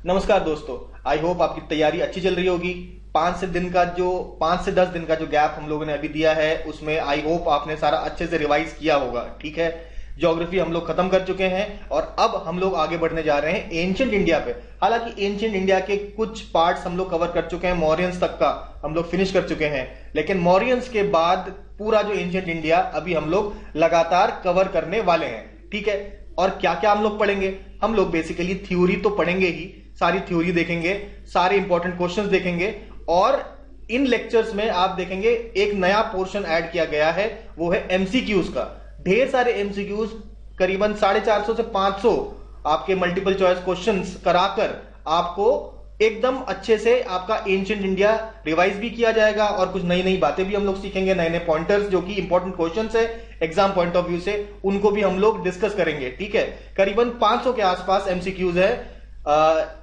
नमस्कार दोस्तों। I hope आपकी तैयारी अच्छी चल रही होगी। 5 से 10 दिन का जो गैप हम लोगों ने अभी दिया है उसमें आई होप आपने सारा अच्छे से रिवाइज किया होगा। ठीक है, ज्योग्राफी हम लोग खत्म कर चुके हैं और अब हम लोग आगे बढ़ने जा रहे हैं एंशिएंट इंडिया पे। हालांकि एंशिएंट इंडिया के कुछ पार्ट्स हम लोग कवर कर चुके हैं, मौर्यंस तक का हम लोग फिनिश कर चुके हैं, लेकिन मौर्यंस के बाद पूरा जो एंशिएंट इंडिया अभी हम लोग लगातार कवर करने वाले हैं। ठीक है, और क्या क्या हम लोग पढ़ेंगे? हम लोग बेसिकली थ्योरी तो पढ़ेंगे ही, सारी थ्योरी देखेंगे, सारे इंपॉर्टेंट क्वेश्चंस देखेंगे और इन लेक्चर्स में आप देखेंगे एक नया पोर्शन ऐड किया गया है, वो है एमसीक्यूज का। ढेर सारे एमसीक्यूज, करीबन 450 से 500 आपके मल्टीपल चॉइस क्वेश्चंस कराकर आपको एकदम अच्छे से आपका एंशिएंट इंडिया रिवाइज भी किया जाएगा और कुछ नई नई बातें भी हम लोग सीखेंगे, नए नए पॉइंटर्स जो कि इंपॉर्टेंट क्वेश्चंस है एग्जाम पॉइंट ऑफ व्यू से, उनको भी हम लोग डिस्कस करेंगे। ठीक है, करीबन 500 के आसपास एमसीक्यूज है।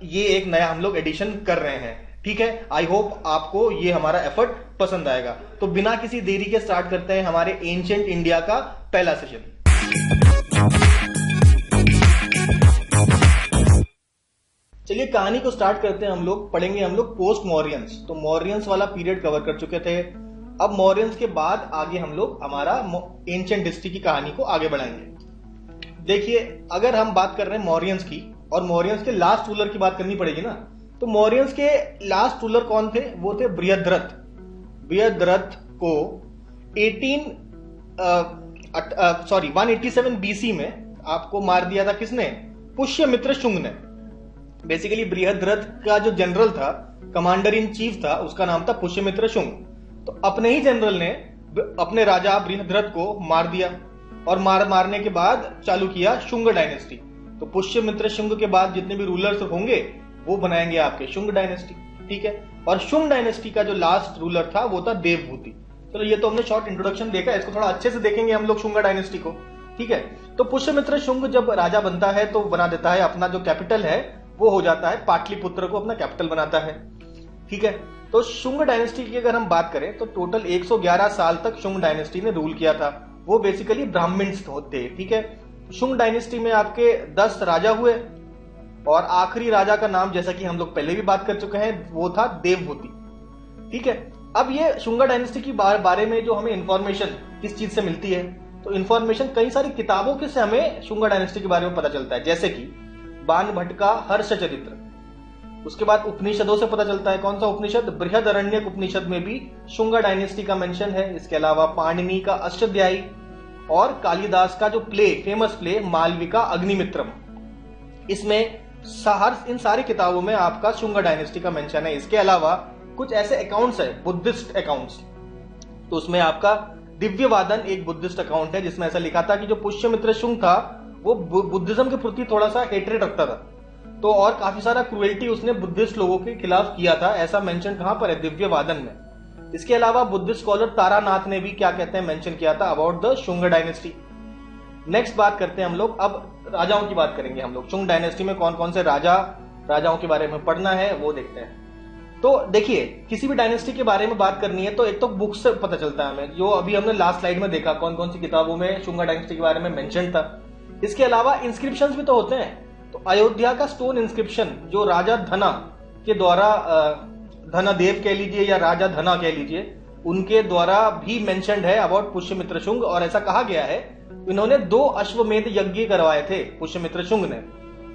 ये एक नया हम लोग एडिशन कर रहे हैं। ठीक है, आई होप आपको ये हमारा एफर्ट पसंद आएगा। तो बिना किसी देरी के स्टार्ट करते हैं हमारे एंशिएंट इंडिया का पहला सेशन। चलिए कहानी को स्टार्ट करते हैं। हम लोग पढ़ेंगे पोस्ट मौर्यंस। तो मौर्यंस वाला पीरियड कवर कर चुके थे, अब मौर्यंस के बाद आगे हम लोग हमारा एंशिएंट हिस्ट्री की कहानी को आगे बढ़ाएंगे। देखिए, अगर हम बात कर रहे हैं मौर्यंस की और मौर्यंस के लास्ट रूलर की बात करनी पड़ेगी ना, तो मौर्यंस के लास्ट रूलर कौन थे? वो थे बृहद्रथ। बृहद्रथ को 187 बीसी में आपको मार दिया था किसने? पुष्यमित्र शुंग ने। बेसिकली बृहद्रथ का जो जनरल था, कमांडर इन चीफ था, उसका नाम था पुष्यमित्र शुंग। तो अपने ही जनरल ने अपने राजा बृहद्रथ को मार दिया और मारने के बाद चालू किया शुंग डायनेस्टी। तो पुष्यमित्र शुंग के बाद जितने भी रूलर्स होंगे वो बनाएंगे आपके शुंग डायनेस्टी। ठीक है, और शुंग डायनेस्टी का जो लास्ट रूलर था वो था देवभूति। चलो ये तो हमने शॉर्ट इंट्रोडक्शन देखा, इसको थोड़ा अच्छे से देखेंगे हम लोग शुंग डायनेस्टी को। ठीक है, तो पुष्यमित्र शुंग जब राजा बनता है तो बना देता है अपना जो कैपिटल है वो हो जाता है पाटलिपुत्र को अपना कैपिटल बनाता है। ठीक है, तो शुंग डायनेस्टी की अगर हम बात करें तो टोटल 111 साल तक शुंग डायनेस्टी ने रूल किया था। वो बेसिकली ब्राह्मण्स होते। ठीक है, शुंग डायनेस्टी में आपके 10 राजा हुए और आखिरी राजा का नाम, जैसा कि हम लोग पहले भी बात कर चुके हैं, वो था देवभूति। ठीक है, अब ये शुंग डायनेस्टी की बारे में जो हमें इंफॉर्मेशन किस चीज से मिलती है, तो इंफॉर्मेशन कई सारी किताबों के से हमें शुंग डायनेस्टी के बारे में पता चलता है, जैसे कि बाण भट्ट का हर्षचरित्र। उसके बाद उपनिषदों से पता चलता है। कौन सा उपनिषद? बृहदारण्यक उपनिषद में भी शुंग डायनेस्टी का मेंशन है। इसके अलावा पाणिनि का अष्टाध्यायी और कालिदास का जो फेमस प्ले मालविका अग्निमित्रम, इसमें इन सारी किताबों में आपका शुंग डायनेस्टी का मेंशन है। इसके अलावा कुछ ऐसे अकाउंट्स है, बुद्धिस्ट अकाउंट्स, तो उसमें आपका दिव्यवादन एक बुद्धिस्ट अकाउंट है जिसमें ऐसा लिखा था कि जो पुष्यमित्र शुंग था वो बुद्धिज्म के प्रति थोड़ा सा हेट्रेड रखता था, तो और काफी सारा क्रुएल्टी उसने बुद्धिस्ट लोगों के खिलाफ किया था। ऐसा मेंशन कहां पर है? दिव्यवादन में। इसके अलावा बुद्धिस्ट स्कॉलर तारानाथ ने भी क्या कहते हैं मेंशन किया था about the Shunga dynasty. Next बात करते हैं हम लोग, अब राजाओं की बात करेंगे हम लोग। शुंग डायनेस्टी में कौन कौन से राजाओं के बारे में पढ़ना है वो देखते हैं। तो देखिए, किसी भी डायनेस्टी के बारे में बात करनी है तो एक तो बुक से पता चलता है हमें, जो अभी हमने लास्ट स्लाइड में देखा कौन कौन सी किताबों में शुंग डायनेस्टी के बारे में मेंशन था। इसके अलावा इंस्क्रिप्शंस भी तो होते हैं। तो अयोध्या का स्टोन इंस्क्रिप्शन जो राजा धना के द्वारा, धनादेव कह लीजिए या राजा धना कह लीजिए, उनके द्वारा भी मेंशन्ड है अबाउट पुष्यमित्र शुंग। और ऐसा कहा गया है इन्होंने 2 अश्वमेध यज्ञ करवाए थे पुष्यमित्र शुंग ने।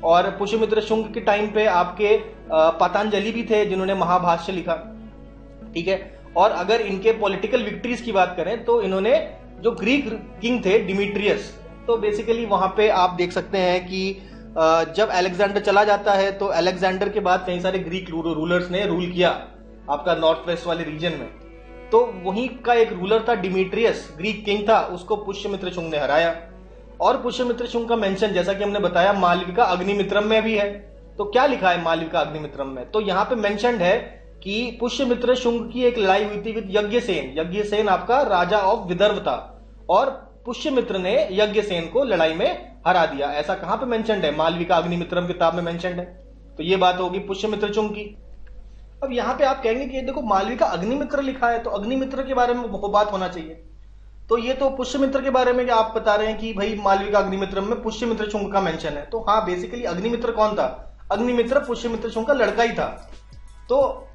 और पुष्यमित्र शुंग के टाइम पे आपके पतंजलि भी थे जिन्होंने महाभाष्य लिखा। ठीक है, और अगर इनके पॉलिटिकल विक्ट्रीज की बात करें तो इन्होंने जो ग्रीक किंग थे डिमिट्रियस, तो बेसिकली वहां पे आप देख सकते हैं कि जब अलेक्जेंडर चला जाता है तो अलेक्जेंडर के बाद कई सारे ग्रीक रूलर्स ने रूल किया आपका नॉर्थ वेस्ट वाले रीजन में। तो वहीं का एक रूलर था डिमिट्रियस, ग्रीक किंग था, उसको पुष्यमित्र शुंग ने हराया। और पुष्यमित्र शुंग का मेंशन जैसा कि हमने बताया मालविका अग्निमित्रम में भी है। तो क्या लिखा है मालविका अग्निमित्रम में? तो यहाँ पे मेंशन्ड है कि पुष्यमित्र शुंग की एक लड़ाई हुई थी विद यज्ञसेन। यज्ञसेन आपका राजा ऑफ विदर्भ था और पुष्यमित्र ने यज्ञसेन को लड़ाई में हरा दिया। ऐसा कहां पे मेंशन्ड है? मालविका अग्निमित्रम किताब में मेंशन्ड है। तो ये बात होगी पुष्यमित्र शुंग की। अब यहां पे आप कहेंगे कि ये देखो मालविका अग्निमित्र लिखा है, तो अग्निमित्र के बारे में बात होना चाहिए। तो ये तो पुष्यमित्र के बारे में जो आप बता रहे हैं कि भाई मालविका अग्निमित्रम में पुष्यमित्र शुंग का मेंशन है। तो हाँ, बेसिकली अग्निमित्र कौन था? अग्निमित्र पुष्यमित्र शुंग का लड़का ही था। तो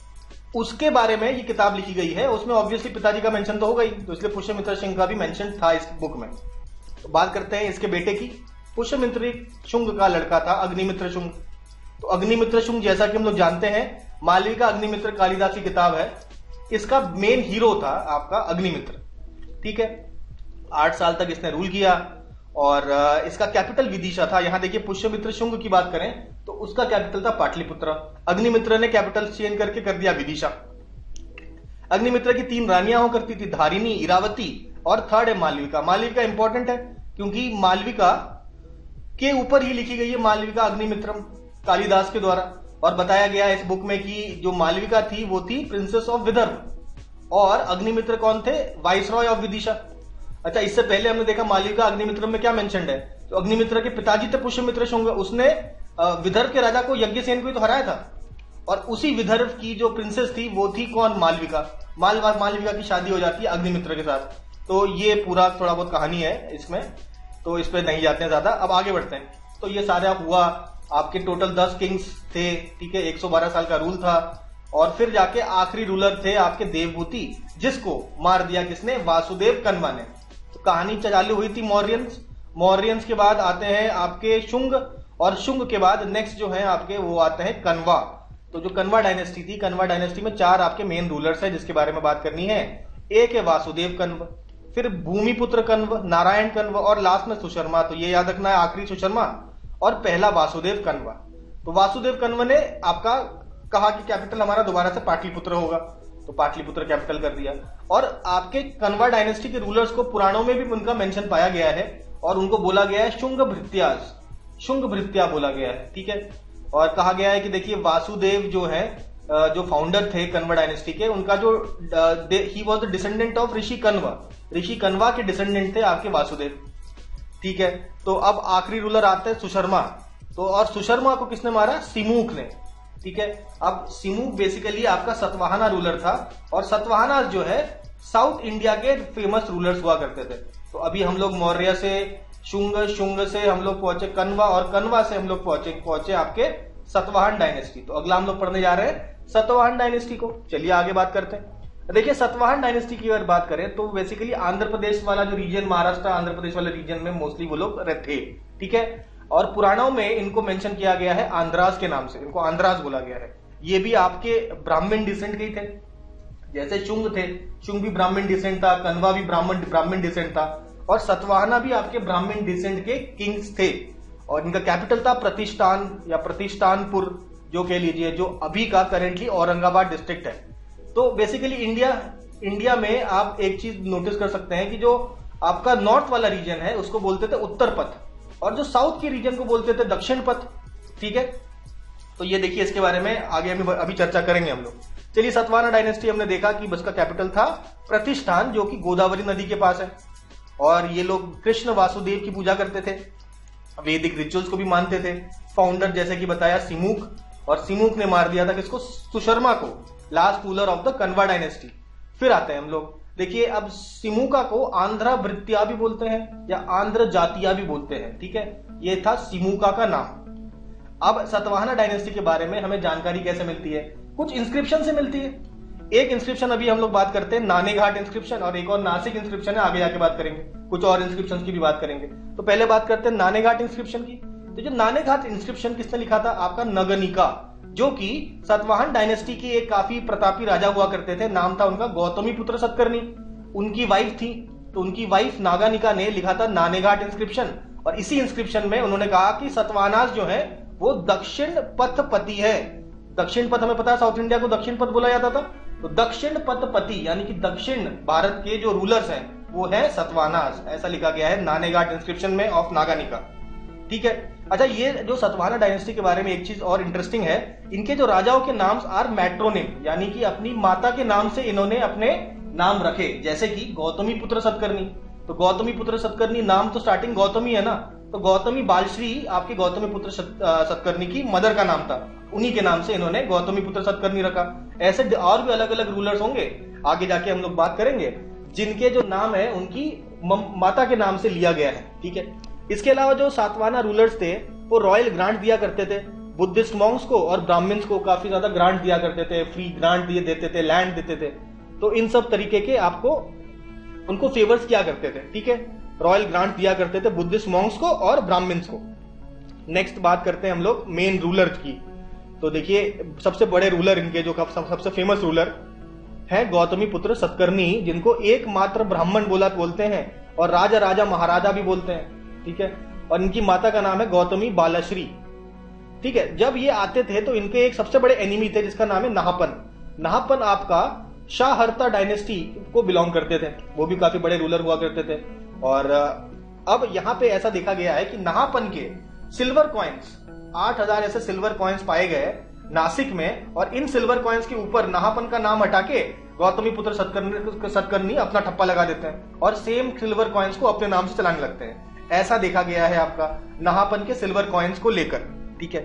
उसके बारे में ये किताब लिखी गई है, उसमें ऑब्वियसली पिताजी का मेंशन तो होगा ही, तो इसलिए पुष्यमित्र शुंग का भी मेंशन था इस बुक में। तो बात करते हैं इसके बेटे की। पुष्यमित्र शुंग का लड़का था अग्निमित्र शुंग। तो अग्निमित्र शुंग जैसा कि हम लोग जानते हैं मालविका अग्निमित्र कालिदास की किताब है, इसका मेन हीरो था आपका अग्निमित्र। ठीक है, 8 साल तक इसने रूल किया और इसका कैपिटल विदिशा था। यहां देखिए पुष्यमित्र शुंग की बात करें तो उसका कैपिटल था पाटलिपुत्र, अग्निमित्र ने कैपिटल चेंज करके कर दिया विदिशा। अग्निमित्र की 3 रानियां हो करती थी, धारिणी, इरावती और थर्ड है मालविका। मालविका इंपॉर्टेंट है क्योंकि मालविका के ऊपर ही लिखी गई है मालविका अग्निमित्रम कालिदास के द्वारा, और बताया गया इस बुक में कि जो मालविका थी वो थी प्रिंसेस ऑफ विदर्भ और अग्निमित्र कौन थे, वाइसरॉय ऑफ विदिशा। अच्छा, इससे पहले हमने देखा मालविका अग्निमित्र में क्या मेंशन्ड है, तो अग्निमित्र के पिताजी थे पुष्यमित्र शुंग, उसने विदर्भ के राजा को यज्ञसेन को ही तो हराया था, और उसी विदर्भ की जो प्रिंसेस थी वो थी कौन, मालविका। मालविका की शादी हो जाती है अग्निमित्र के साथ। तो ये पूरा थोड़ा बहुत कहानी है इसमें, तो इस पे नहीं जाते हैं ज्यादा, अब आगे बढ़ते हैं। तो ये सारा हुआ, आपके टोटल 10 किंग्स थे, ठीक है, 112 साल का रूल था, और फिर जाके आखिरी रूलर थे आपके देवभूति, जिसको मार दिया किसने, वासुदेव कन्वा ने। तो कहानी चालू हुई थी मौर्यंस के बाद आते हैं आपके शुंग, और शुंग के बाद नेक्स्ट जो है आपके वो आते हैं कन्वा। तो जो कन्वा डायनेस्टी थी, कन्वा डायनेस्टी में 4 आपके मेन रूलर्स हैं जिसके बारे में बात करनी है। एक है वासुदेव कन्व, फिर भूमिपुत्र कन्व, नारायण कन्व, और लास्ट में सुशर्मा। तो ये याद रखना है, आखिरी सुशर्मा और पहला वासुदेव कन्व। तो वासुदेव कन्व ने आपका कहा कि कैपिटल हमारा दोबारा से पाटलिपुत्र होगा, तो पाटलिपुत्र कैपिटल कर दिया। और आपके कन्वा डायनेस्टी के रूलर्स को पुराणों में भी उनका मेंशन पाया गया है, और उनको बोला गया है शुंग भृत्या बोला गया है। ठीक है, और कहा गया है कि देखिए वासुदेव जो है, जो फाउंडर थे कन्वा डायनेस्टी के, उनका जो he was the descendant of Rishi Kanva के डिसेंडेंट थे आपके वासुदेव। ठीक है, तो अब आखिरी रूलर आते हैं सुशर्मा। तो और सुशर्मा को किसने मारा, सिमूक ने। ठीक है, अब सिमूक बेसिकली आपका सतवाहना रूलर था, और सतवाहना जो है साउथ इंडिया के फेमस रूलर्स हुआ करते थे। तो अभी हम लोग मौर्य से शुंग से हम लोग पहुंचे कन्वा, और कन्वा से हम लोग पहुंचे आपके सतवाहन डायनेस्टी। तो अगला हम लोग पढ़ने जा रहे हैं सतवाहन डायनेस्टी को। चलिए आगे बात करते हैं। देखिए सतवाहन डायनेस्टी की अगर बात करें तो बेसिकली आंध्र प्रदेश वाला जो रीजन, महाराष्ट्र आंध्र प्रदेश वाले रीजन में मोस्टली वो लोग रहते। ठीक है, और पुराणों में इनको मेंशन किया गया है आंध्रास के नाम से, इनको आंध्रास बोला गया है। ये भी आपके ब्राह्मण डिसेंट के ही थे, जैसे शुंग थे, शुंग भी ब्राह्मण डिसेंट था, कन्वा भी ब्राह्मण डिसेंट था, और सतवाहना भी आपके ब्राह्मण डिसेंट के किंग्स थे। और इनका कैपिटल था प्रतिष्ठान या प्रतिष्ठानपुर, जो कह लीजिए, जो अभी का करेंटली औरंगाबाद डिस्ट्रिक्ट है। तो बेसिकली इंडिया में आप एक चीज नोटिस कर सकते हैं कि जो आपका नॉर्थ वाला रीजन है उसको बोलते थे उत्तर पथ, और जो साउथ के रीजन को बोलते थे दक्षिण पथ। ठीक है, तो ये देखिए, इसके बारे में आगे हम अभी चर्चा करेंगे हम लोग। चलिए, सतवाहना डायनेस्टी हमने देखा कि उसका कैपिटल था प्रतिष्ठान, जो कि गोदावरी नदी के पास है, और ये लोग कृष्ण वासुदेव की पूजा करते थे, वैदिक रिचुअल्स को भी मानते थे। फाउंडर जैसे कि बताया सिमूक, और सिमूक ने मार दिया था किसको, सुशर्मा को, last ruler of the Kanva dynasty. फिर आते हैं हम लोग, देखिए अब सिमूका को आंध्रा भृत्या भी बोलते हैं या आंध्र जातिया भी बोलते हैं। ठीक है, ये था सिमूका का नाम। अब सतवाहना डायनेस्टी के बारे में हमें जानकारी कैसे मिलती है, कुछ इंस्क्रिप्शन से मिलती है। एक इंस्क्रिप्शन अभी हम लोग बात करते हैं, नाने घाट इंस्क्रिप्शन, और एक और नासिक इंस्क्रिप्शन है, आगे जाके बात करेंगे, कुछ और इंस्क्रिप्शन की भी बात करेंगे। तो पहले बात करते हैं नाने घाट इंस्क्रिप्शन की। तो जो नाने घाट इंस्क्रिप्शन किसने लिखा था, आपका नगनिका, जो कि सतवाहन डायनेस्टी की एक काफी प्रतापी राजा हुआ करते थे, नाम था उनका गौतमीपुत्र सतकर्णी, उनकी वाइफ थी। तो उनकी वाइफ नागानिका ने लिखा था नानेघाट इंस्क्रिप्शन, और इसी इंस्क्रिप्शन में उन्होंने कहा कि सतवाहनास जो है वो दक्षिण पथपति है। दक्षिण पथ हमें पता है, साउथ इंडिया को दक्षिण पथ बोला जाता था, तो दक्षिण पथपति यानी कि दक्षिण भारत के जो रूलर्स हैं वो है सतवाहनास, ऐसा लिखा गया है नानेघाट इंस्क्रिप्शन में ऑफ नागानिका। ठीक है, अच्छा, ये जो सतवाहना डायनेस्टी के बारे में एक चीज और इंटरेस्टिंग है, इनके जो राजाओं के नाम आर मैट्रोनिम, यानी कि अपनी माता के नाम से इन्होंने अपने नाम रखे, जैसे कि गौतमीपुत्र सतकर्णी। तो गौतमीपुत्र सतकर्णी नाम तो स्टार्टिंग गौतमी है ना, तो गौतमी बालश्री आपके गौतमीपुत्र सतकर्णी की मदर का नाम था, उन्हीं के नाम से इन्होंने गौतमीपुत्र सतकर्णी रखा। ऐसे और भी अलग अलग रूलर्स होंगे, आगे जाके हम लोग बात करेंगे, जिनके जो नाम है उनकी माता के नाम से लिया गया है। ठीक है, इसके अलावा जो सातवाहना रूलर्स थे वो रॉयल ग्रांट दिया करते थे, बुद्धिस्ट मॉन्क्स को और ब्राह्मण्स को काफी ज्यादा ग्रांट दिया करते थे, फ्री ग्रांट दिए देते थे, लैंड देते थे। तो इन सब तरीके के आपको उनको फेवर्स किया करते थे, ठीक है, रॉयल ग्रांट दिया करते थे बुद्धिस्ट मॉन्क्स को और ब्राह्मण्स को। नेक्स्ट बात करते हैं हम लोग मेन रूलर की। तो देखिए सबसे बड़े रूलर इनके जो सबसे फेमस रूलर है गौतमी पुत्र सतकर्णी, जिनको एकमात्र ब्राह्मण बोलते हैं और राजा राजा महाराजा भी बोलते हैं, ठीक है। और इनकी माता का नाम है गौतमी बालाश्री, ठीक है। जब ये आते थे तो इनके एक सबसे बड़े एनिमी थे जिसका नाम है नाहपन। नाहपन आपका शाहर्ता डायनेस्टी को बिलोंग करते थे, वो भी काफी बड़े रूलर हुआ करते थे। और अब यहां पे ऐसा देखा गया है कि नाहपन के सिल्वर कॉइन्स 8000 ऐसे सिल्वर कॉइन्स पाए गए नासिक में, और इन सिल्वर कॉइन्स के ऊपर नाहपन का नाम हटा के गौतमी पुत्र सतकर्णी अपना ठप्पा लगा देते हैं और सेम सिल्वर कॉइन्स को अपने नाम से चलाने लगते हैं। ऐसा देखा गया है आपका नाहपन के सिल्वर कॉइन्स को लेकर, ठीक है।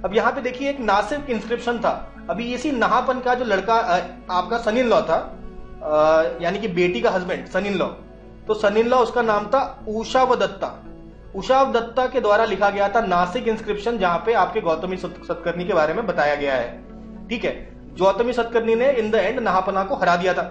अब यहाँ पे देखिए एक नासिक इंस्क्रिप्शन था। अभी इसी नाहपन का जो लड़का आपका सन इन लॉ था, यानी कि बेटी का हस्बैंड सन इन लॉ, तो सन इन लॉ उसका नाम था उषावदत्ता। उषावदत्ता के द्वारा लिखा गया था नासिक इंस्क्रिप्शन, जहां पे आपके गौतमी सतकर्णी के बारे में बताया गया है, ठीक है। गौतमी सतकर्णी ने इन द एंड नाहपना को हरा दिया था,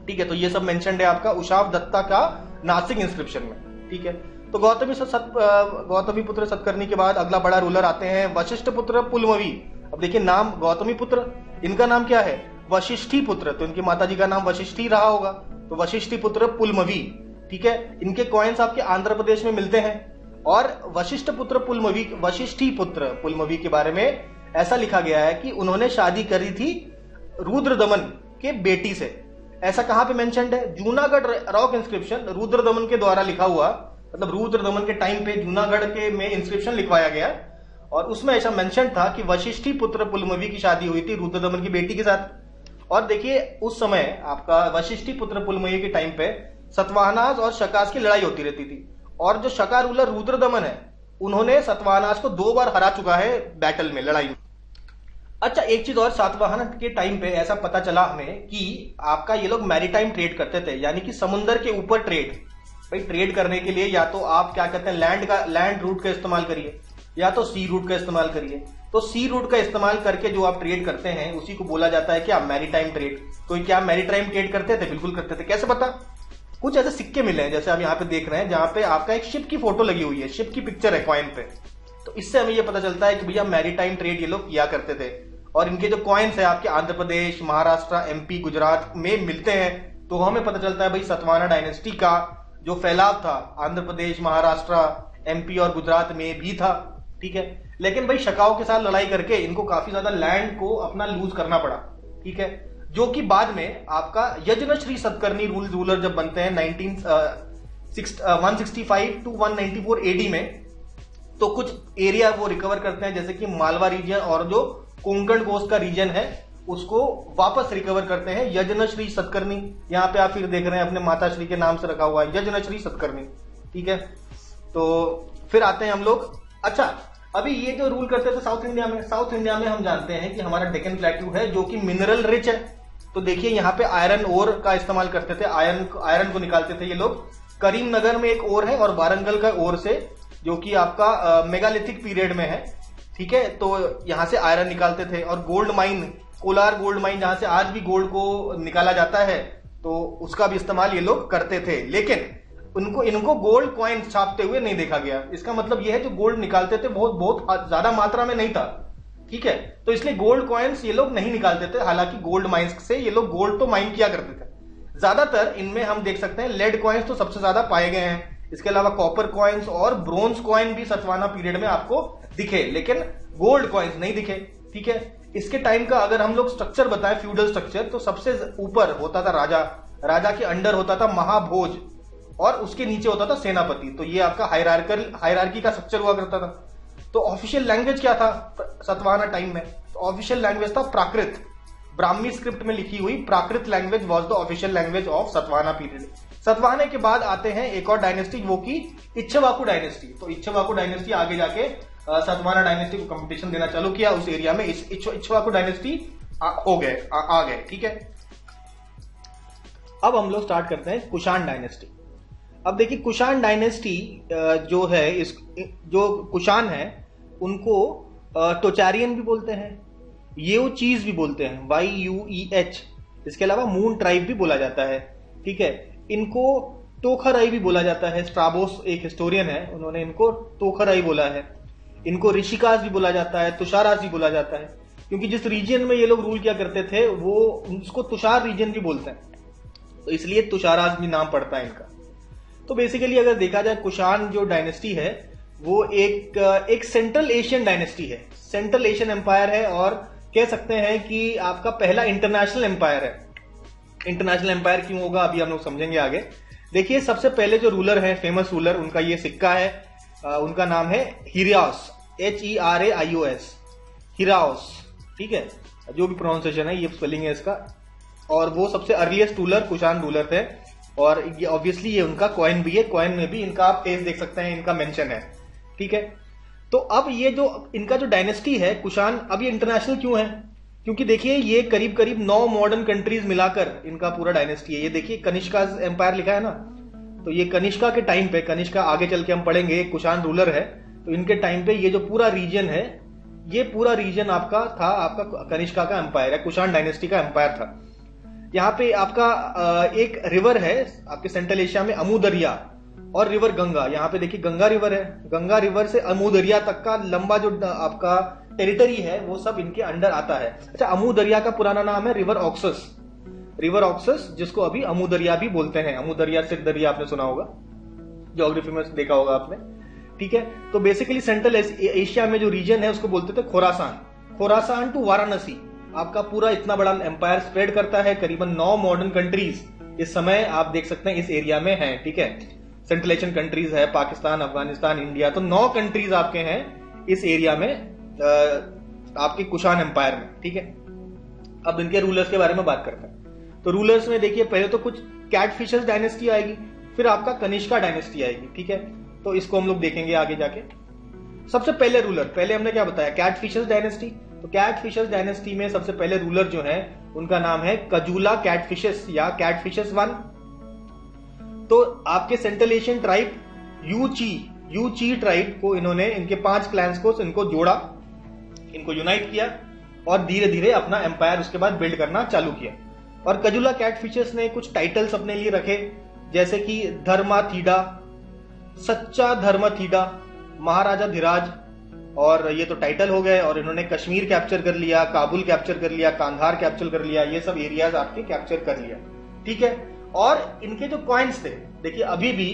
ठीक है। तो ये सब मेंशन्ड है आपका उषावदत्ता का नासिक इंस्क्रिप्शन में, ठीक है। तो गौतमी पुत्र सतकर्णी के बाद अगला बड़ा रूलर आते हैं वशिष्ठ पुत्र पुलमवी। अब देखिए नाम गौतमी पुत्र, इनका नाम क्या है वशिष्ठी पुत्र, तो इनकी माताजी का नाम वशिष्ठी रहा होगा, तो वशिष्ठी पुत्र पुलमवी, ठीक है। इनके कॉइन्स आपके आंध्र प्रदेश में मिलते हैं। और वशिष्ठ पुत्र पुलमवी, वशिष्ठी पुत्र पुलमवी के बारे में ऐसा लिखा गया है कि उन्होंने शादी करी थी रुद्रदमन के बेटी से। ऐसा कहां पे मेंशन्ड है, जूनागढ़ रॉक इंस्क्रिप्शन रुद्रदमन के द्वारा लिखा हुआ, मतलब रुद्रदमन के टाइम पे जूनागढ़ के में इंस्क्रिप्शन लिखवाया गया और उसमें ऐसा मेंशन था कि वशिष्ठी पुत्र पुलमवी की शादी हुई थी रुद्रदमन की बेटी के साथ। और देखिए उस समय आपका वशिष्ठी पुत्र पुलमवी के टाइम पे सतवाहनास और शकास की लड़ाई होती रहती थी, और जो शका रूलर रुद्रदमन है उन्होंने सतवाहनास को 2 बार हरा चुका है बैटल में, लड़ाई में। अच्छा एक चीज और, सातवाहन के टाइम पे ऐसा पता चला हमें कि आपका ये लोग मैरीटाइम ट्रेड करते थे, यानी कि समुद्र के ऊपर ट्रेड। भाई ट्रेड करने के लिए या तो आप क्या कहते हैं लैंड रूट का इस्तेमाल करिए या तो सी रूट का इस्तेमाल करिए। तो सी रूट का इस्तेमाल करके जो आप ट्रेड करते हैं उसी को बोला जाता है क्या मैरीटाइम ट्रेड। तो क्या मैरीटाइम ट्रेड करते थे? बिल्कुल करते थे। कैसे पता? कुछ ऐसे सिक्के मिले हैं जैसे आप यहाँ पे देख रहे हैं जहां पे आपका एक शिप की फोटो लगी हुई है, शिप की पिक्चर है कॉइन पे। तो इससे हमें ये पता चलता है कि भैया मैरीटाइम ट्रेड ये लोग किया करते थे। और इनके जो कॉइन्स है आपके आंध्र प्रदेश, महाराष्ट्र, एमपी, गुजरात में मिलते हैं। तो हमें पता चलता है भाई सतवाहना डायनेस्टी का जो फैलाव था आंध्र प्रदेश, महाराष्ट्र, एमपी और गुजरात में भी था, ठीक है। लेकिन भाई शकाओं के साथ लड़ाई करके इनको काफी ज्यादा लैंड को अपना लूज करना पड़ा, ठीक है। जो कि बाद में आपका यज्ञश्री सतकर्णी रूलर जब बनते हैं 165 टू 194 एडी में, तो कुछ एरिया वो रिकवर करते हैं, जैसे कि मालवा रीजन और जो कोंकण कोस्ट का रीजन है उसको वापस रिकवर करते हैं यज्ञश्री सतकर्णी। यहां पे आप फिर देख रहे हैं अपने माताश्री के नाम से रखा हुआ है यज्ञश्री सतकर्णी, ठीक है। तो फिर आते हैं हम लोग, अच्छा अभी ये जो रूल करते थे साउथ इंडिया में हम जानते हैं कि हमारा डेक्कन प्लेट्यू है जो कि मिनरल रिच है। तो देखिए यहाँ पे आयरन ओर का इस्तेमाल करते थे, आयरन को निकालते थे ये लोग। करीमनगर में एक ओर है और वारंगल का ओर से, जो कि आपका मेगालिथिक पीरियड में है, ठीक है। तो यहां से आयरन निकालते थे। और gold mine, Kolar gold mine, जहां से आज भी गोल्ड को निकाला जाता है, तो उसका भी इस्तेमाल ये लोग करते थे। लेकिन इनको गोल्ड कॉइन छापते हुए नहीं देखा गया। इसका मतलब यह है जो गोल्ड निकालते थे बहुत ज्यादा मात्रा में नहीं था, ठीक है। तो इसलिए गोल्ड कॉइन्स ये लोग नहीं निकालते थे। हालांकि गोल्ड माइंस से ये लोग गोल्ड तो माइन किया करते थे। ज्यादातर इनमें हम देख सकते हैं लेड कॉइन्स तो सबसे ज्यादा पाए गए हैं। इसके अलावा कॉपर कॉइन्स और ब्रोंज कॉइन भी सतवाहना पीरियड में आपको दिखे, लेकिन गोल्ड कॉइन्स नहीं दिखे, ठीक है। इसके टाइम का अगर हम लोग स्ट्रक्चर बताएं, फ्यूडल स्ट्रक्चर, तो सबसे ऊपर होता था राजा, राजा के अंडर होता था महाभोज और उसके नीचे होता था सेनापति। तो ये आपका हायरार्की का स्ट्रक्चर हुआ करता था। तो ऑफिशियल लैंग्वेज क्या था सतवाहना टाइम में? तो ऑफिशियल लैंग्वेज था प्राकृत। ब्राह्मी स्क्रिप्ट में लिखी हुई Prakrit language was the official language of Satavahana period. Satavahana के बाद आते हैं एक और डायनेस्टी, वो की इक्ष्वाकु डायनेस्टी। तो इक्ष्वाकु डायनेस्टी आगे जाके सतवाहना डायनेस्टी को कंपटीशन देना चालू किया उस एरिया में। इक्ष्वाकु डायनेस्टी आ गए, ठीक है। अब हम लोग स्टार्ट करते हैं कुषाण डायनेस्टी। अब देखिए कुषाण डायनेस्टी जो है, जो कुषाण है उनको टोचारियन भी बोलते हैं, येऊ चीज भी बोलते हैं, YUEH। इसके अलावा मून ट्राइब भी बोला जाता है, ठीक है। इनको तोखराई भी बोला जाता है, स्ट्राबोस एक हिस्टोरियन है, उन्होंने इनको तोखराई बोला है। इनको ऋषिकास भी बोला जाता है, तुषारास भी बोला जाता है, क्योंकि जिस रीजन में ये लोग रूल किया करते थे वो उसको तुषार रीजन भी बोलते हैं, तो इसलिए तुषारास भी नाम पड़ता है इनका। तो बेसिकली अगर देखा जाए, कुषाण जो डायनेस्टी है वो एक सेंट्रल एशियन डायनेस्टी है, सेंट्रल एशियन एम्पायर है, और कह सकते हैं कि आपका पहला इंटरनेशनल एम्पायर है। इंटरनेशनल एम्पायर क्यों होगा अभी हम लोग समझेंगे आगे। देखिए, सबसे पहले जो रूलर है, फेमस रूलर, उनका ये सिक्का है, उनका नाम है हिराओस, HERAIOS, हिराओस, ठीक है, जो भी प्रोनाउंसिएशन है, ये स्पेलिंग है इसका। और वो सबसे अर्लीस्ट रूलर, कुषाण रूलर थे, और ये ऑब्वियसली ये उनका कॉइन भी है, कॉइन में भी इनका आप फेस देख सकते हैं, इनका मेंशन है, ठीक है। तो अब ये जो इनका जो डायनेस्टी है कुषाण, अब ये इंटरनेशनल क्यों है? क्योंकि देखिए ये करीब करीब 9 मॉडर्न कंट्रीज मिलाकर इनका पूरा डायनेस्टी है। ये देखिए कनिष्का एम्पायर लिखा है ना, तो ये कनिष्का के टाइम पे, कनिष्का आगे चल के हम पढ़ेंगे, कुषाण रूलर है, तो इनके टाइम पे ये जो पूरा रीजन है, ये पूरा रीजन आपका था, आपका कनिष्का का एम्पायर है, कुषाण डायनेस्टी का एम्पायर था। यहाँ पे आपका एक रिवर है आपके सेंट्रल एशिया में, अमू दरिया, और रिवर गंगा। यहाँ पे देखिए गंगा रिवर है, गंगा रिवर से अमू दरिया तक का लंबा जो आपका टेरिटरी है वो सब इनके अंडर आता है। अच्छा, अमू दरिया का पुराना नाम है रिवर ऑक्सस, रिवर ऑक्सस, जिसको अभी अमू दरिया भी बोलते हैं। अमू दरिया, सिर दरिया आपने सुना होगा, ज्योग्राफी में देखा होगा आपने, ठीक है। तो बेसिकली सेंट्रल एशिया में जो रीजन है उसको बोलते थे खोरासान, खोरासान टू वाराणसी। आपका पूरा इतना बड़ा एम्पायर स्प्रेड करता है, करीबन 9 मॉडर्न कंट्रीज इस समय आप देख सकते हैं इस एरिया में हैं, ठीक है। सेंट्रल एशियन कंट्रीज है, पाकिस्तान, अफगानिस्तान, इंडिया, तो 9 कंट्रीज आपके हैं इस एरिया में, आपके कुषाण एम्पायर में, ठीक है। अब इनके रूलर्स के बारे में बात करते हैं। तो रूलर्स में देखिए, पहले तो कुछ कैटफिशर्स डायनेस्टी आएगी, फिर आपका कनिष्का डायनेस्टी आएगी, ठीक है। तो इसको हम लोग देखेंगे आगे जाके। सबसे पहले रूलर, पहले हमने क्या बताया, कैटफिशर्स डायनेस्टी। तो कैटफिशर्स डायनेस्टी में सबसे पहले रूलर जो है उनका नाम है कजूला कैटफिशस या कैटफिशस 1। तो आपके सेंट्रल एशियन ट्राइब यूची ट्राइब को इन्होंने, इनके 5 क्लैंस को इनको जोड़ा, इनको यूनाइट किया, और धीरे धीरे अपना एम्पायर उसके बाद बिल्ड करना चालू किया। और कजूला कैटफिशर्स ने कुछ टाइटल्स अपने लिए रखे, जैसे कि धर्माथीडा, सच्चा धर्माथीडा, महाराजा धीराज, और ये तो टाइटल हो गए। और इन्होंने कश्मीर कैप्चर कर लिया, काबुल कैप्चर कर लिया, कांधार कैप्चर कर लिया, ये सब एरियाज आपके कैप्चर कर लिया, ठीक है। और इनके जो कॉइन्स थे, देखिए अभी भी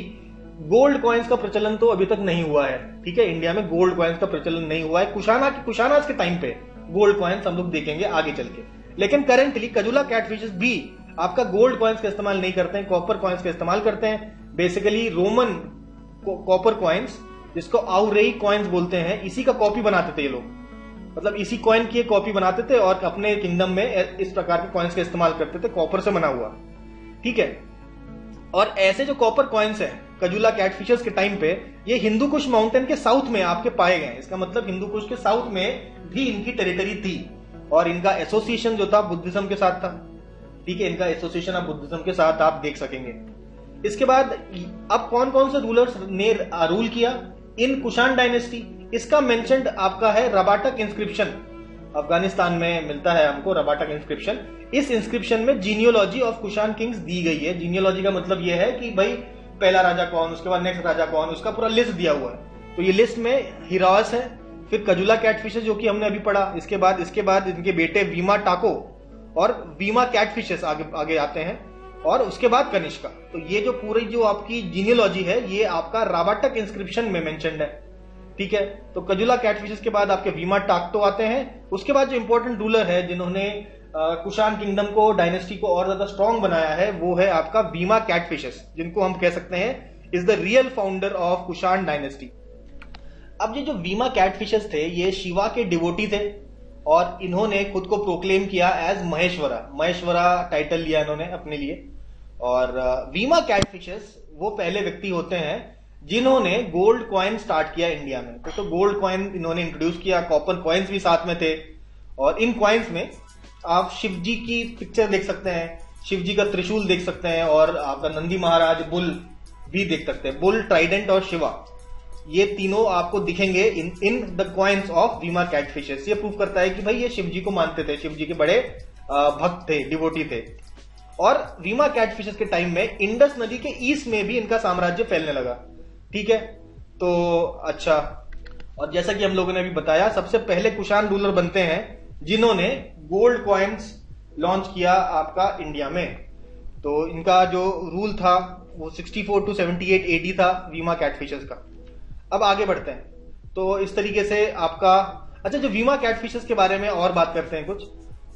गोल्ड कॉइन्स का प्रचलन तो अभी तक नहीं हुआ है, ठीक है। इंडिया में गोल्ड कॉइन्स का प्रचलन नहीं हुआ है। कुशानास के टाइम पे गोल्ड कॉइन्स हम लोग देखेंगे आगे चल के, लेकिन करेंटली कजूला कैटफिशेस भी आपका गोल्ड कॉइन्स का इस्तेमाल नहीं करते हैं, कॉपर कॉइन्स का इस्तेमाल करते हैं। बेसिकली रोमन कॉपर कॉइन्स, जिसको आउरेई कॉइन्स बोलते हैं, इसी का कॉपी बनाते थे ये लोग, मतलब इसी कॉइन की कॉपी बनाते थे और अपने किंगडम में इस प्रकार के कॉइन्स का इस्तेमाल करते थे, कॉपर से बना हुआ, ठीक है। और ऐसे जो कॉपर कॉइन्स हैं कजूला कैटफिशर्स के टाइम पे, ये हिंदू कुश माउंटेन के साउथ में आपके पाए गए। इसका मतलब हिंदू कुश के साउथ में भी इनकी टेरिटरी थी, और इनका एसोसिएशन जो था बुद्धिज्म के साथ था, ठीक है। इनका एसोसिएशन आप बुद्धिज्म के साथ आप देख सकेंगे। इसके बाद अब कौन कौन से रूलर्स ने रूल किया इन कुषाण डायनेस्टी, इसका मेंशन्ड आपका है रबाटक इंस्क्रिप्शन, अफगानिस्तान में मिलता है हमको रबाटक इंस्क्रिप्शन। इस इंस्क्रिप्शन में जीनियोलॉजी ऑफ कुषाण किंग्स दी गई है। जीनियोलॉजी का मतलब यह है कि भाई पहला राजा कौन, उसके बाद नेक्स्ट राजा कौन, उसका पूरा लिस्ट दिया हुआ है। तो ये लिस्ट में हिरास है, फिर कजूला कैटफिशेस जो कि हमने अभी पढ़ा, इसके बाद इनके बेटे वीमा टाको और वीमा कैटफिशेस आगे आते हैं, और उसके बाद कनिष्का। तो ये जो पूरी जो आपकी जीनियोलॉजी है ये आपका राबाटक इंस्क्रिप्शन में मेंशन्ड है, ठीक है। तो कजूला कैटफिशेस के बाद आपके वीमा टाक्टो आते हैं। उसके बाद जो इंपॉर्टेंट रूलर है जिन्होंने कुषाण किंगडम को, डायनेस्टी को और ज्यादा स्ट्रॉन्ग बनाया है, वो है आपका वीमा कैटफिशेस, जिनको हम कह सकते हैं is the real founder of Kushan dynasty. अब ये जो वीमा कैटफिशेस थे ये शिवा के डिवोटी थे, और इन्होंने खुद को प्रोक्लेम किया एज महेश्वरा टाइटल लिया इन्होंने अपने लिए। और वीमा कैटफिशेस वो पहले व्यक्ति होते हैं जिन्होंने गोल्ड कॉइन स्टार्ट किया इंडिया में। तो गोल्ड कॉइन इन्होंने इंट्रोड्यूस किया, कॉपर कॉइन्स भी साथ में थे, और इन कॉइन्स में आप शिव जी की पिक्चर देख सकते हैं, शिव जी का त्रिशूल देख सकते हैं, और आपका नंदी महाराज बुल भी देख सकते हैं, बुल, ट्राइडेंट और शिवा। ये तीनों आपको दिखेंगे इन द कॉइन्स ऑफ वीमा कैटफिशेस। ये प्रूव करता है कि भाई ये शिव जी को मानते थे, शिव जी के बड़े भक्त थे, डिवोटी थे। और वीमा कैटफिशेस के टाइम में इंडस नदी के ईस्ट में भी इनका साम्राज्य फैलने लगा। ठीक है, तो अच्छा, और जैसा कि हम लोगों ने अभी बताया, सबसे पहले कुषाण रूलर बनते हैं जिन्होंने गोल्ड कॉइन्स लॉन्च किया आपका इंडिया में। तो इनका जो रूल था वो 64 to 78 AD था वीमा कैटफिशेस का। अब आगे बढ़ते हैं, तो इस तरीके से आपका, अच्छा, जो वीमा कैटफिशेस के बारे में और बात करते हैं कुछ,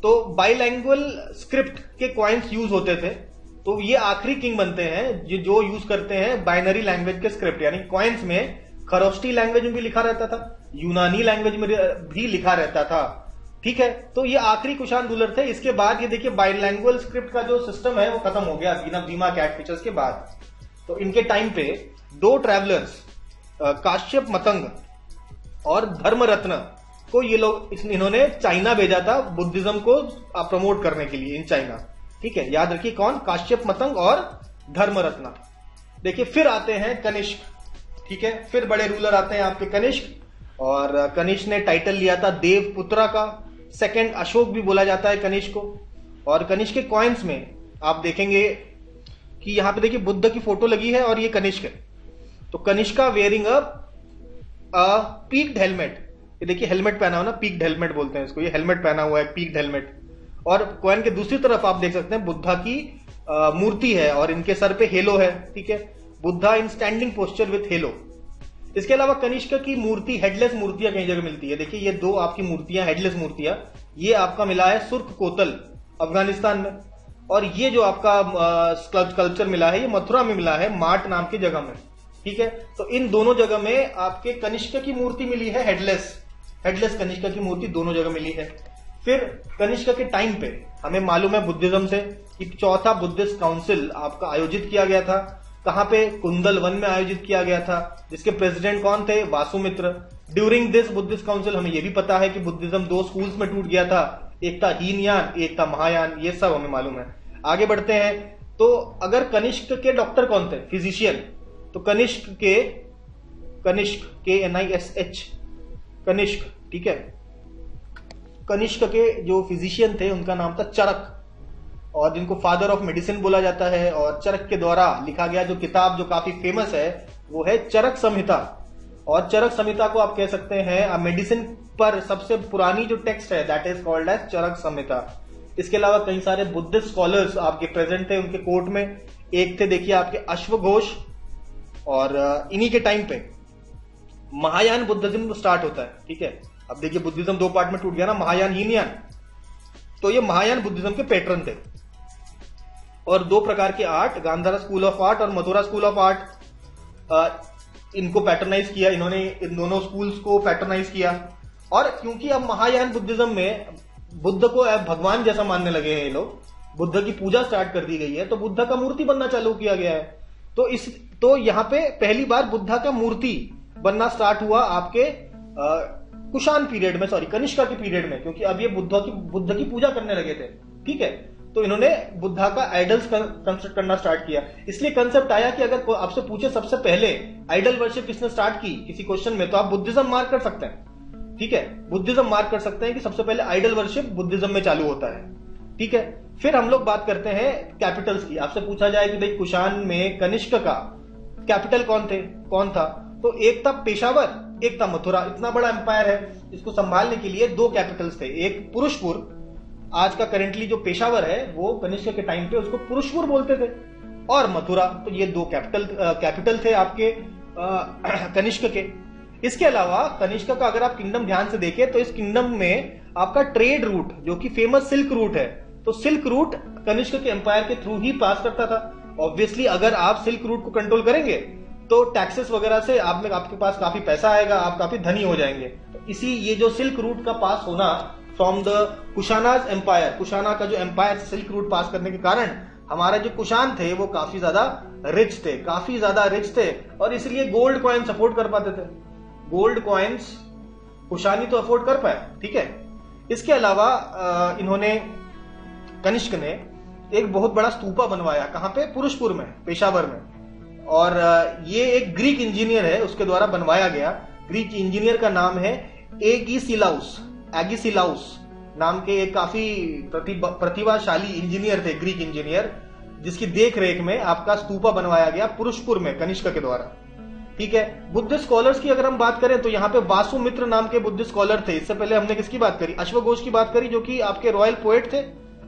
तो बाइलैंग्वेज स्क्रिप्ट के कॉइन्स यूज होते थे। तो ये आखिरी किंग बनते हैं जो यूज करते हैं बाइनरी लैंग्वेज के स्क्रिप्ट, यानी कॉइन्स में खरोष्टी लैंग्वेज में भी लिखा रहता था, यूनानी लैंग्वेज में भी लिखा रहता था। ठीक है, तो ये आखिरी कुषाण रूलर थे। इसके बाद ये देखिए बाइलैंग्वेज स्क्रिप्ट का जो सिस्टम है वो खत्म हो गया बिना वीमा कैटफिशेस के बाद। तो इनके टाइम पे दो ट्रैवलर्स, काश्यप मतंग और धर्मरत्न को ये लोग, इन्होंने चाइना भेजा था बुद्धिज्म को प्रमोट करने के लिए इन चाइना। ठीक है, याद रखिए कौन, काश्यप मतंग और धर्मरत्न। देखिए फिर आते हैं कनिष्क। ठीक है, फिर बड़े रूलर आते हैं आपके कनिष्क, और कनिष्क ने टाइटल लिया था देवपुत्रा का। सेकंड अशोक भी बोला जाता है कनिष्क को। और कनिष्क के कॉइन्स में आप देखेंगे कि यहां पे देखिए बुद्ध की फोटो लगी है और ये कनिष्क है। तो Kanishka wearing a peaked helmet, ये देखिए हेलमेट पहना हुआ ना, पीक्ड हेलमेट बोलते हैं इसको, ये हेलमेट पहना हुआ है, पीक्ड हेलमेट। और कॉइन के दूसरी तरफ आप देख सकते हैं बुद्धा की मूर्ति है और इनके सर पे हेलो है। ठीक है, बुद्धा इन स्टैंडिंग पोस्चर विथ हेलो। इसके अलावा कनिष्क की मूर्ति, हेडलेस मूर्तियां कई जगह मिलती है। देखिए ये दो आपकी मूर्तियां, हेडलेस मूर्तियां, ये आपका मिला है सुर्ख कोतल अफगानिस्तान में, और ये जो आपका स्कल्पचर मिला है ये मथुरा में मिला है, मार्ट नाम की जगह में। ठीक है, तो इन दोनों जगह में आपके कनिष्क की मूर्ति मिली है, हेडलेस कनिष्क की मूर्ति दोनों जगह मिली है। फिर कनिष्क के टाइम पे हमें मालूम है बुद्धिज्म से कि चौथा बुद्धिस्ट काउंसिल आपका आयोजित किया गया था। कहां पे, कुंदल वन में आयोजित किया गया था, जिसके प्रेसिडेंट कौन थे, Vasumitra. During this Buddhist council हमें यह भी पता है कि बुद्धिज्म दो स्कूल्स में टूट गया था, एक था हीनयान, एक था महायान, ये सब हमें मालूम है। आगे बढ़ते हैं, तो अगर कनिष्क के डॉक्टर कौन थे, फिजिशियन, तो कनिष्क के NISH कनिष्क। ठीक है, कनिष्क के जो फिजिशियन थे उनका नाम था चरक, और जिनको फादर ऑफ मेडिसिन बोला जाता है। और चरक के द्वारा लिखा गया जो किताब जो काफी फेमस है वो है चरक संहिता। और चरक संहिता को आप कह सकते हैं मेडिसिन पर सबसे पुरानी जो टेक्स्ट है, दैट इज कॉल्ड एज चरक संहिता। इसके अलावा कई सारे बुद्धिस्ट स्कॉलर्स आपके प्रेजेंट थे उनके कोर्ट में। एक थे देखिए आपके अश्वघोष, और इन्हीं के टाइम पे महायान बुद्धिज्म स्टार्ट होता है। ठीक है, अब देखिए बुद्धिज्म दो पार्ट में टूट गया ना, महायान हीनयान। तो ये महायान बुद्धिज्म के पैटर्न थे। और दो प्रकार के art, Gandhara school of art और मथुरा स्कूल ऑफ आर्ट, इनको पैटर्नाइज किया इन्होंने, इन दोनों स्कूल्स को पैटर्नाइज किया। और क्योंकि अब महायान बुद्धिज्म में बुद्ध को अब भगवान जैसा मानने लगे हैं ये लोग, बुद्ध की पूजा स्टार्ट कर दी गई है, तो बुद्ध का मूर्ति बनना चालू किया गया है। तो यहाँ पे पहली बार बुद्धा का मूर्ति बनना स्टार्ट हुआ आपके कुषाण पीरियड में, सॉरी कनिष्का के पीरियड में, क्योंकि अब ये बुद्ध की पूजा करने लगे थे। ठीक है, तो इन्होंने बुद्धा का आइडल्स कंस्ट्रक्ट करना स्टार्ट किया। इसलिए कंसेप्ट आया कि अगर आपसे पूछे सबसे पहले आइडल वर्शिप किसने स्टार्ट की किसी क्वेश्चन में, तो आप बुद्धिज्म मार्क कर सकते हैं। ठीक है, बुद्धिज्म मार्क कर सकते हैं कि सबसे पहले आइडल वर्शिप बुद्धिज्म में चालू होता है। ठीक है, फिर हम लोग बात करते हैं कैपिटल्स की। आपसे पूछा जाए कि भाई कुषाण में कनिष्क का कैपिटल कौन था, तो एक था पेशावर, एक था मथुरा। इतना बड़ा एम्पायर है, इसको संभालने के लिए दो कैपिटल्स थे, एक पुरुषपुर, आज का करेंटली जो पेशावर है वो कनिष्क के टाइम पे उसको पुरुषपुर बोलते थे, और मथुरा। तो ये दो कैपिटल थे आपके कनिष्क के। इसके अलावा कनिष्क का अगर आप किंगडम ध्यान से देखें तो इस किंगडम में आपका ट्रेड रूट जो कि फेमस सिल्क रूट है, तो सिल्क रूट कनिष्क के एम्पायर के थ्रू ही पास करता था। ऑब्वियसली अगर आप सिल्क रूट को कंट्रोल करेंगे तो टैक्सेस वगैरह से आपके पास काफी पैसा आएगा, आप काफी धनी हो जाएंगे। तो इसी ये जो सिल्क रूट का पास होना from the Kushanas empire, Kushana का जो एम्पायर सिल्क रूट पास करने के कारण हमारे जो कुशान थे वो काफी ज्यादा रिच थे, और इसलिए गोल्ड कॉइन्स अफोर्ड कर पाते थे। गोल्ड कॉइन्स कुशानी तो अफोर्ड कर पाए। ठीक है, इसके अलावा इन्होंने कनिष्क ने एक बहुत बड़ा स्तूपा बनवाया, कहां पे, पुरुषपुर में, पेशावर में। और ये एक ग्रीक इंजीनियर है, उसके द्वारा बनवाया गया। ग्रीक इंजीनियर का नाम है एगिसिलाउस नाम के एक काफी प्रतिभाशाली इंजीनियर थे, ग्रीक इंजीनियर, जिसकी देख रेख में आपका स्तूपा बनवाया गया पुरुषपुर में कनिष्क के द्वारा। ठीक है। बुद्धिस्ट स्कॉलर्स की अगर हम बात करें तो यहाँ पे वासुमित्र नाम के बुद्धिस्ट स्कॉलर थे। इससे पहले हमने किसकी बात करी? अश्वघोष की बात करी, जो कि आपके रॉयल पोएट थे।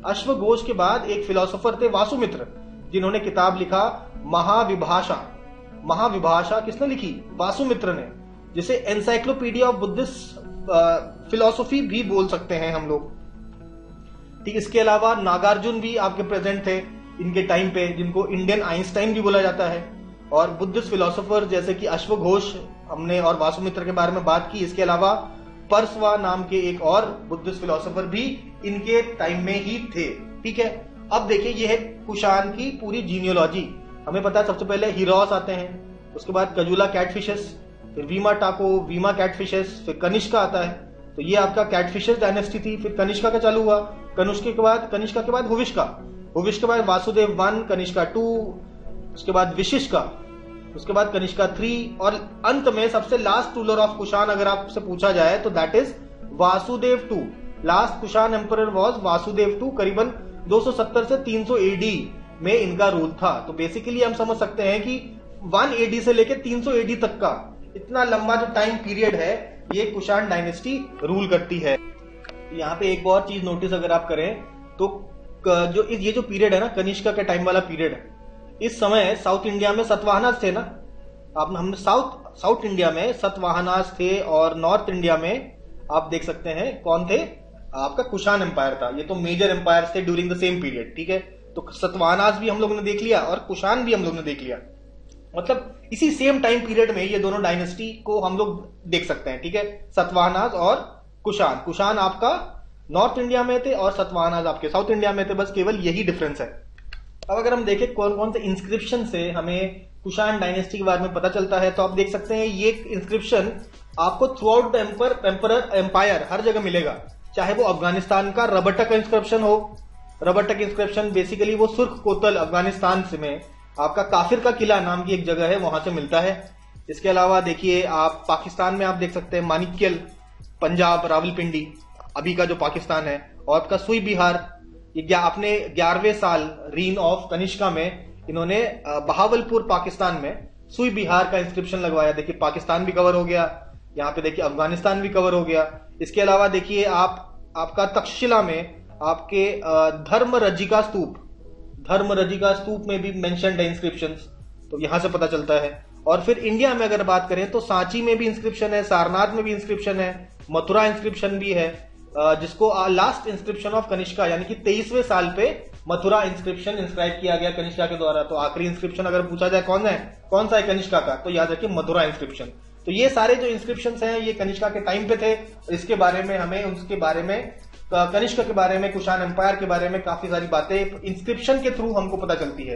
अश्वघोष के बाद एक फिलोसोफर थे वासुमित्र, जिन्होंने किताब लिखा महाविभाषा। महाविभाषा किसने लिखी? वासुमित्र ने, जिसे एनसाइक्लोपीडिया ऑफ बुद्धिस्ट फिलोसफी भी बोल सकते हैं हम लोग। ठीक। इसके अलावा नागार्जुन भी आपके प्रेजेंट थे इनके टाइम पे, जिनको इंडियन आइंस्टाइन भी बोला जाता है। और बुद्धिस्ट फिलोसोफर जैसे कि अश्वघोष हमने और वासुमित्र के बारे में बात की। इसके अलावा परसवा नाम के एक और बुद्धिस्ट फिलोसोफर भी इनके टाइम में ही थे। ठीक है। अब देखिए, ये है कुषाण की पूरी जीनियोलॉजी। हमें पता है सबसे पहले हीरोस आते हैं, उसके बाद कजुला कैटफिशेस, फिर वीमा टाको, वीमा कैटफिशेस, फिर कनिष्का आता है। तो ये आपका कैटफिशेस डायनेस्टी थी। फिर कनिष्का का चालू हुआ, कनिष्का के बाद हुविष्का, हुविष्का के बाद वासुदेव 1, कनिष्का 2, उसके बाद विशिष्का, उसके बाद कनिष्का 3, और अंत में सबसे लास्ट रूलर ऑफ कुषाण अगर आपसे पूछा जाए तो that is Vasudev 2। Last Kushan emperor was Vasudev 2। करीबन 270 से 300 एडी में इनका रूल था। तो बेसिकली हम समझ सकते हैं कि 1 एडी से लेकर 300 एडी तक का इतना लंबा जो टाइम पीरियड है, ये कुषाण डायनेस्टी रूल करती है। यहाँ पे एक और चीज नोटिस अगर आप करें तो जो ये जो पीरियड है ना, कनिष्का के टाइम वाला पीरियड, इस समय साउथ इंडिया में सतवाहनास थे ना। आप हमने साउथ इंडिया में सतवाहनास थे, और नॉर्थ इंडिया में आप देख सकते हैं कौन थे? आपका कुषाण एम्पायर था। ये तो मेजर एम्पायर्स थे ड्यूरिंग द सेम पीरियड। ठीक है। तो सतवाहनास भी हम लोगों ने देख लिया और कुषाण भी हम लोग ने देख लिया। मतलब इसी सेम टाइम पीरियड में ये दोनों डायनेस्टी को हम लोग देख सकते हैं। ठीक है। सतवाहनास और कुषाण। कुषाण आपका नॉर्थ इंडिया में थे और सतवाहनास आपके साउथ इंडिया में थे, बस केवल यही डिफरेंस है। अब अगर हम देखें कौन कौन से इंस्क्रिप्शन से हमें कुषाण डायनेस्टी के बारे में पता चलता है, तो आप देख सकते हैं ये इंस्क्रिप्शन आपको थ्रू आउट द एम्पायर हर जगह मिलेगा। चाहे वो अफगानिस्तान का रबटक इंस्क्रिप्शन हो। रबटक इंस्क्रिप्शन बेसिकली वो सुर्ख कोतल अफगानिस्तान से में आपका काफिर का किला नाम की एक जगह है, वहां से मिलता है। इसके अलावा देखिए आप पाकिस्तान में आप देख सकते हैं मानिक्यल, पंजाब, रावलपिंडी अभी का जो पाकिस्तान है, और आपका सुई बिहार। ये अपने 11वें साल रीन ऑफ कनिष्का में इन्होंने बहावलपुर पाकिस्तान में सुई बिहार का इंस्क्रिप्शन लगवाया। देखिए पाकिस्तान भी कवर हो गया, यहाँ पे देखिए अफगानिस्तान भी कवर हो गया। इसके अलावा देखिए आपका तक्षशिला में आपके धर्मरजिका स्तूप में भी मेंशन्ड है इंस्क्रिप्शंस, तो यहां से पता चलता है। और फिर इंडिया में अगर बात करें तो सांची में भी इंस्क्रिप्शन है, सारनाथ में भी इंस्क्रिप्शन है, मथुरा इंस्क्रिप्शन भी है, जिसको लास्ट इंस्क्रिप्शन ऑफ कनिष्का यानी कि 23वें साल पे मथुरा इंस्क्रिप्शन इंस्क्राइब किया गया कनिष्का के द्वारा। तो आखिरी इंस्क्रिप्शन अगर पूछा जाए कौन सा है कनिष्का का, तो याद रखिए मथुरा इंस्क्रिप्शन। तो ये सारे जो इंस्क्रिप्शन हैं ये कनिष्का के टाइम पे थे। इसके बारे में हमें उसके बारे में कनिष्का के बारे में, कुषाण एम्पायर के बारे में काफी सारी बातें इंस्क्रिप्शन के थ्रू हमको पता चलती है।